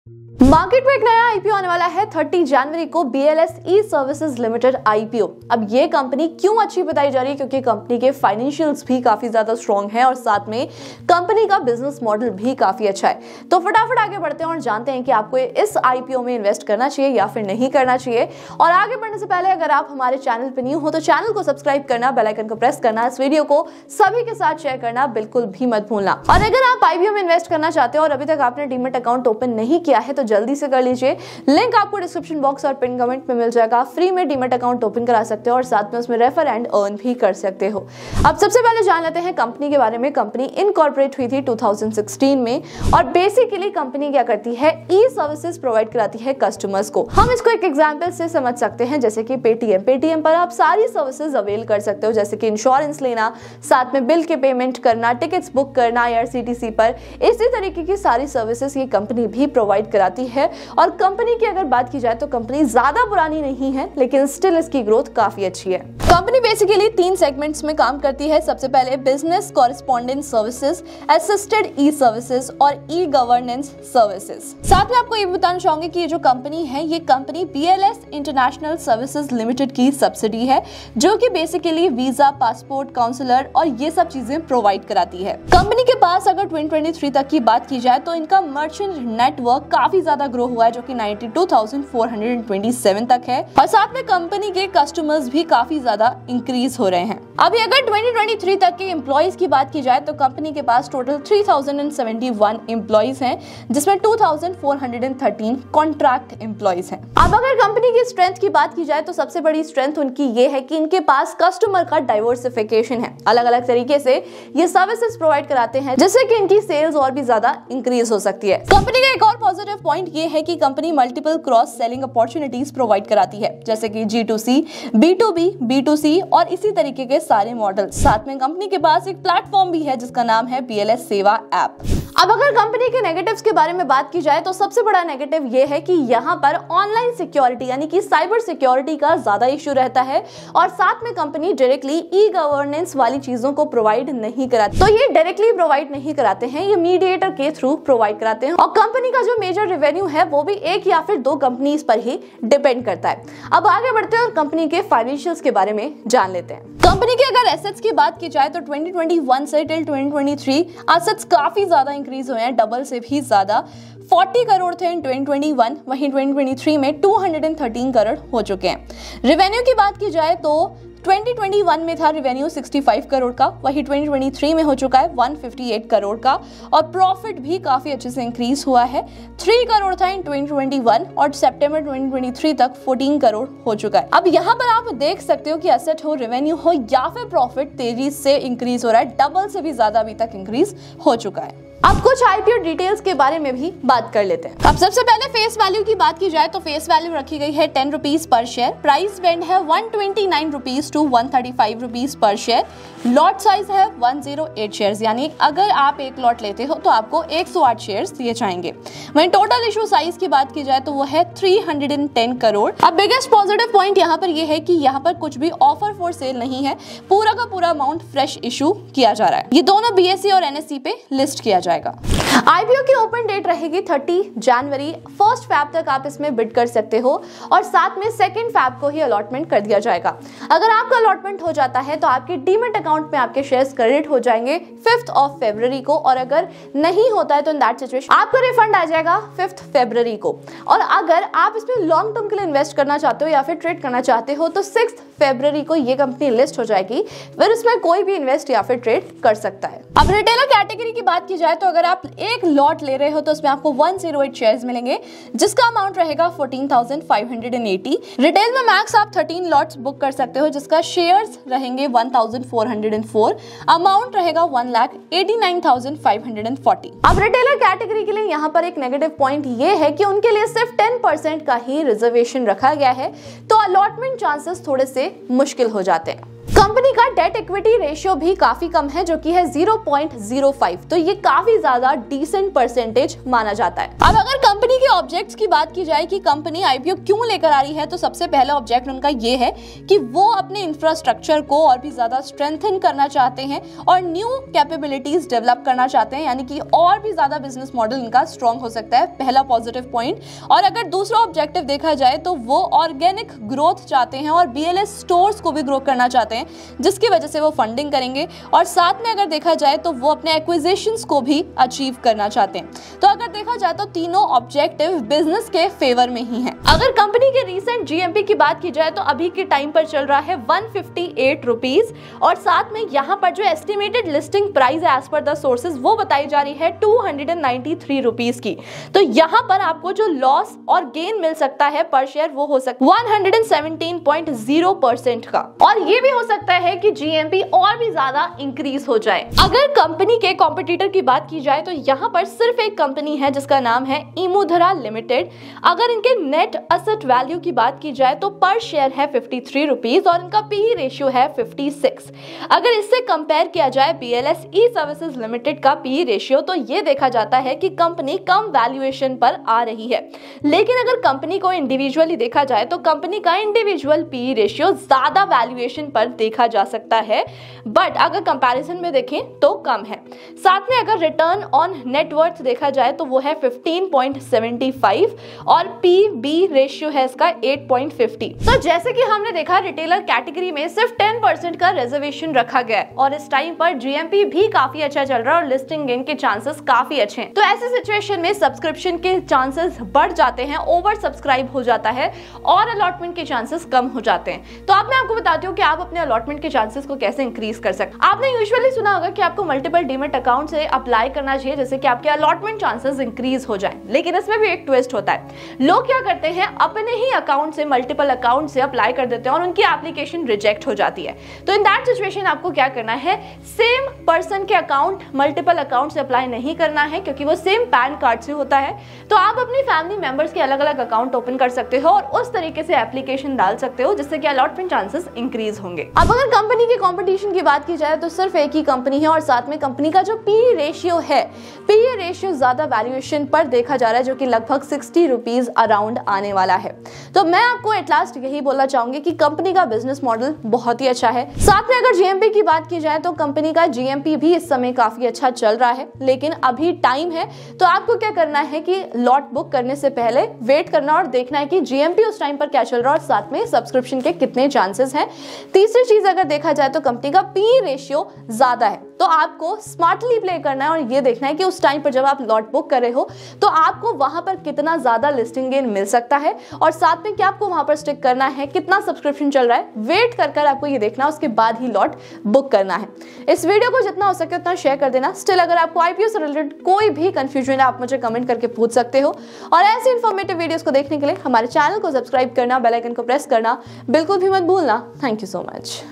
Market में एक नया आईपीओ आने वाला है 30 जनवरी को, BLS ई सर्विसेज लिमिटेड आईपीओ। अब ये कंपनी क्यों अच्छी बताई जा रही है? क्योंकि कंपनी के फाइनेंशियल्स भी काफी ज्यादा स्ट्रॉन्ग हैं और साथ में कंपनी का बिजनेस मॉडल भी काफी अच्छा है। तो फटाफट आगे बढ़ते हैं और जानते हैं कि आपको इस आईपीओ में इन्वेस्ट करना चाहिए या फिर नहीं करना चाहिए। और आगे बढ़ने से पहले अगर आप हमारे चैनल पर न्यू हो तो चैनल को सब्सक्राइब करना, बेल आइकन को प्रेस करना, इस वीडियो को सभी के साथ शेयर करना बिल्कुल भी मत भूलना। और अगर आप आईपीओ में इन्वेस्ट करना चाहते हो और अभी तक आपने डीमैट अकाउंट ओपन नहीं किया है तो जल्दी से कर लीजिए। लिंक आपको डिस्क्रिप्शन बॉक्स और पिन कमेंट में मिल जाएगा। फ्री में डीमैट अकाउंट ओपन करा सकते हो और साथ में उसमें रेफर एंड अर्न भी कर सकते हो। अब सबसे पहले जान लेते हैं कंपनी के बारे में। कंपनी इनकॉर्पोरेट हुई थी 2016 में और बेसिकली कंपनी क्या करती है, ई सर्विसेज प्रोवाइड कराती है कस्टमर्स को। हम इसको एक एग्जांपल से समझ सकते हैं, जैसे कि पेटीएम पर आप सारी सर्विसेज अवेल कर सकते हो, जैसे कि इंश्योरेंस लेना, साथ में बिल के पेमेंट करना, टिकट्स बुक करना IRCTC पर। इसी तरीके की सारी सर्विसेज ये कंपनी भी प्रोवाइड कराती है। और कंपनी की अगर बात की जाए तो कंपनी ज्यादा पुरानी नहीं है, लेकिन स्टिल इसकी ग्रोथ काफी अच्छी है। कंपनी बेसिकली 3 सेगमेंट्स में काम करती है। सबसे पहले बिजनेस कॉरेस्पॉन्डेंस सर्विसेज, असिस्टेड ई सर्विसेज और ई गवर्नेंस सर्विसेज। साथ में आपको ये बताना चाहूंगी कि ये जो कंपनी है, ये company BLS international services limited की सब्सिडी है, जो कि बेसिकली वीजा, पासपोर्ट, काउंसलर और ये सब चीजें प्रोवाइड कराती है। कंपनी के पास अगर 2023 तक की बात की जाए तो इनका मर्चेंट नेटवर्क काफी ज्यादा ग्रो हुआ है, जो कि 92,427 तक है। और साथ में कंपनी के कस्टमर्स भी काफी ज्यादा इंक्रीज हो रहे हैं। अभी अगर 2023 तक के एम्प्लॉइज की बात की जाए तो कंपनी के पास टोटल 3071 एम्प्लॉइज हैं, जिसमें 2413 कॉन्ट्रैक्ट एम्प्लॉइज हैं। अब अगर कंपनी की स्ट्रेंथ की बात की जाए तो सबसे बड़ी स्ट्रेंथ उनकी ये है कि इनके पास कस्टमर का डाइवर्सिफिकेशन है। अलग अलग तरीके से ये सर्विसेज प्रोवाइड कराते हैं, जिससे कि इनकी सेल्स और भी ज्यादा इंक्रीज हो सकती है। कंपनी का एक और पॉजिटिव पॉइंट ये है कि company multiple cross selling opportunities provide कराती है, जैसे कि G2C, B2B, B2C और इसी तरीके के सारे मॉडल। साथ में कंपनी के पास एक प्लेटफॉर्म भी है जिसका नाम है BLS सेवा ऐप। अब अगर कंपनी के नेगेटिव्स के बारे में बात की जाए तो सबसे बड़ा नेगेटिव ये है कि यहाँ पर ऑनलाइन सिक्योरिटी यानी कि साइबर सिक्योरिटी का ज्यादा इश्यू रहता है और साथ में कंपनी डायरेक्टली ई गवर्नेंस वाली चीजों को प्रोवाइड नहीं कराती। तो ये डायरेक्टली प्रोवाइड नहीं कराते हैं, ये मीडिएटर के थ्रू प्रोवाइड कराते हैं। और कंपनी का जो मेजर रेवेन्यू है वो भी एक या फिर 2 कंपनीज पर ही डिपेंड करता है। अब आगे बढ़ते हैं और कंपनी के फाइनेंशियल्स के बारे में जान लेते हैं। कंपनी के अगर एसेट्स की बात की जाए तो 2021 से टिल 2023 एसेट्स काफी ज्यादा इंक्रीज हुए हैं, डबल से भी ज्यादा। 40 करोड़ थे इन 2021, वहीं 2023 में 213 करोड़ हो चुके हैं। रेवेन्यू की बात की जाए तो 2021 में था रेवेन्यू 65 करोड़ का, वही 2023 में हो चुका है 158 करोड़ का। और प्रॉफिट भी काफी अच्छे से इंक्रीज हुआ है। 3 करोड़ था इन 2021 और सितंबर 2023 तक 14 करोड़ हो चुका है। अब यहाँ पर आप देख सकते हो कि एसेट हो, रेवेन्यू हो या फिर प्रॉफिट तेजी से इंक्रीज हो रहा है, डबल से भी ज्यादा अभी तक इंक्रीज हो चुका है। अब कुछ आईपीओ डिटेल्स के बारे में भी बात कर लेते हैं। अब सबसे पहले फेस वैल्यू की बात की जाए तो फेस वैल्यू रखी गई है 10 रुपीज पर शेयर। प्राइस बैंड है 129 रुपीज टू 135 रुपीज पर शेयर। लॉट साइज है 108 शेयर्स, यानी अगर आप एक लॉट लेते हो तो आपको 108 शेयर्स दिए जाएंगे। वहीं टोटल इशू साइज की बात की जाए तो वो है 310 करोड़। अब बिगेस्ट पॉजिटिव पॉइंट यहाँ पर ये है कि यहाँ पर कुछ भी ऑफर फॉर सेल नहीं है, पूरा का पूरा अमाउंट फ्रेश इशू किया जा रहा है। ये दोनों BSE और NSE पे लिस्ट किया जाएगा। आईपीओ की ओपन डेट रहेगी 30 जनवरी। 1 फैब तक आप इसमें बिड कर सकते हो और साथ में 2 फैब को ही अलॉटमेंट कर दिया जाएगा। अगर आपका अलॉटमेंट हो जाता है तो आपके डीमैट अकाउंट में आपके शेयर्स क्रेडिट हो जाएंगे 5 फरवरी को, और अगर नहीं होता है तो इन दैट सिचुएशन आपका रिफंड आ जाएगा 5 फरवरी को। और अगर आप इसमें लॉन्ग टर्म के लिए इन्वेस्ट करना चाहते हो या फिर ट्रेड करना चाहते हो तो 6 फरवरी को ये कंपनी लिस्ट हो जाएगी, फिर इसमें कोई भी इन्वेस्ट या फिर ट्रेड कर सकता है। अब रिटेलर कैटेगरी की बात की जाए तो अगर आप एक लॉट ले रहे हो तो उसमें आपको 108 शेयर्स मिलेंगे, जिसका अमाउंट रहेगा 14,580। रिटेल में मैक्स आप 13 लॉट्स बुक कर सकते हो, जिसका शेयर्स रहेंगे 1,404। अमाउंट रहेगा 1,89,540। अब रिटेलर कैटेगरी के लिए यहाँ पर एक नेगेटिव पॉइंट ये है कि उनके लिए सिर्फ 10% का ही रिजर्वेशन रखा गया है, तो अलॉटमेंट चांसेस थोड़े से मुश्किल हो जाते हैं। कंपनी का डेट इक्विटी रेशियो भी काफी कम है, जो कि है 0.05, तो ये काफी ज्यादा डिसेंट परसेंटेज माना जाता है। अब अगर कंपनी के ऑब्जेक्ट्स की बात की जाए कि कंपनी आईपीओ क्यों लेकर आ रही है, तो सबसे पहला ऑब्जेक्ट उनका ये है कि वो अपने इंफ्रास्ट्रक्चर को और भी ज्यादा स्ट्रेंथन करना चाहते हैं और न्यू कैपेबिलिटीज डेवलप करना चाहते हैं, यानी कि और भी ज्यादा बिजनेस मॉडल इनका स्ट्रॉन्ग हो सकता है, पहला पॉजिटिव पॉइंट। और अगर दूसरा ऑब्जेक्टिव देखा जाए तो वो ऑर्गेनिक ग्रोथ चाहते हैं और बीएलएस स्टोर्स को भी ग्रो करना चाहते हैं, जिसकी वजह से वो फंडिंग करेंगे। और साथ में अगर देखा जाए तो वो अपने एक्विजिशंस को भी अचीव करना चाहते हैं। तो अगर देखा जाए तो तीनों ऑब्जेक्टिव बिजनेस के फेवर में ही हैं। अगर कंपनी के रीसेंट जीएमपी की बात की जाए तो अभी के टाइम पर चल रहा है 158 रुपीज, और साथ में यहाँ पर जो एस्टिमेटेड लिस्टिंग प्राइस है एज पर द सोर्सेज वो बताई जा रही है 293 रुपीज की। तो यहाँ पर आपको जो लॉस और गेन मिल सकता है पर शेयर वो हो सकता है 117.0% का, और ये भी हो सकता है कि जीएमपी और भी ज्यादा इंक्रीज हो जाए। अगर कंपनी के कॉम्पिटिटर की बात की जाए तो यहाँ पर सिर्फ एक कंपनी है जिसका नाम है इमुधरा लिमिटेड। अगर इनके नेट असेट वैल्यू की बात की जाए तो पर शेयर है 53 रुपीज और इनका पीई रेशियो है 56। अगर इससे कंपेयर किया जाए बीएलएस ई सर्विसेज लिमिटेड का पीई रेशियो तो ये देखा जाता है कि कंपनी कम वैल्यूएशन पर आ रही है। लेकिन अगर कंपनी को इंडिविजुअली देखा जाए तो कंपनी का इंडिविजुअल पीई रेशियो ज्यादा वैल्यूएशन पर देखा जा सकता है, बट अगर कंपैरिजन में देखें तो कम है। साथ में अगर रिटर्न ऑन नेटवर्थ देखा जाए तो वो है 15.75 और पीबी रेशियो है इसका 8.50। तो जैसे कि हमने देखा रिटेलर कैटेगरी में सिर्फ 10% का रिजर्वेशन रखा गया है और इस टाइम पर जीएमपी भी काफी अच्छा चल रहा है और लिस्टिंग गेन के चांसेस काफी अच्छे हैं। तो ऐसे सिचुएशन में सब्सक्रिप्शन के चांसेस बढ़ जाते हैं, ओवर सब्सक्राइब हो जाता है और अलॉटमेंट के चांसेस कम हो जाते हैं। तो अब मैं आपको बताती हूँ कि आप अपने अलॉटमेंट के चांसेस को कैसे इंक्रीज कर सकते हैं। आपने यूजुअली सुना होगा कि आपको मल्टीपल डीमैट अकाउंट से अप्लाई करना चाहिए जैसे कि आपके अलॉटमेंट चांसेस इंक्रीज हो जाए, लेकिन इसमें भी एक ट्विस्ट होता है। लोग क्या करते हैं, अपने ही अकाउंट से मल्टीपल अकाउंट से अप्लाई कर देते हैं और उनकी एप्लीकेशन रिजेक्ट हो जाती है। तो इन दैट सिचुएशन आपको क्या करना है, सेम पर्सन के अकाउंट मल्टीपल अकाउंट से अप्लाई नहीं करना है क्योंकि वो सेम पैन कार्ड से होता है। तो आप अपनी फैमिली मेंबर्स के अलग अलग अकाउंट ओपन कर सकते हो और उस तरीके से एप्लीकेशन डाल सकते हो जिससे कि अलॉटमेंट चांसेस इंक्रीज होंगे। अब अगर कंपनी के कंपटीशन की बात की जाए तो सिर्फ एक ही कंपनी है और साथ में कंपनी का जो पीई रेशियो है, पीई रेशियो ज्यादा वैल्यूएशन पर देखा जा रहा है जो कि लगभग 60 रुपीज अराउंड आने वाला है। तो मैं आपको एट लास्ट यही बोलना चाहूंगी कि कंपनी का बिजनेस मॉडल बहुत ही अच्छा है। साथ में अगर जीएमपी की बात की जाए तो कंपनी का जीएमपी भी इस समय काफी अच्छा चल रहा है, लेकिन अभी टाइम है। तो आपको क्या करना है कि लॉट बुक करने से पहले वेट करना और देखना है कि जीएमपी उस टाइम पर क्या चल रहा है और साथ में सब्सक्रिप्शन के कितने चांसेस हैं। तीसरी चीज अगर देखा जाए तो कंपनी का पीई रेशियो ज्यादा है, तो आपको स्मार्टली प्ले करना है और ये देखना है कि उस टाइम पर जब आप लॉट बुक कर रहे हो तो आपको वहां पर कितना ज्यादा लिस्टिंग गेन मिल सकता है और साथ में क्या आपको वहां पर स्टिक करना है, कितना सब्सक्रिप्शन चल रहा है, वेट कर आपको ये देखना, उसके बाद ही लॉट बुक करना है। इस वीडियो को जितना हो सके उतना शेयर कर देना। स्टिल अगर आपको आईपीओ से रिलेटेड कोई भी कंफ्यूजन है आप मुझे कमेंट करके पूछ सकते हो और ऐसे इन्फॉर्मेटिव वीडियोस को देखने के लिए हमारे चैनल को सब्सक्राइब करना, बेल आइकन को प्रेस करना बिल्कुल भी मत भूलना। Thank you so much.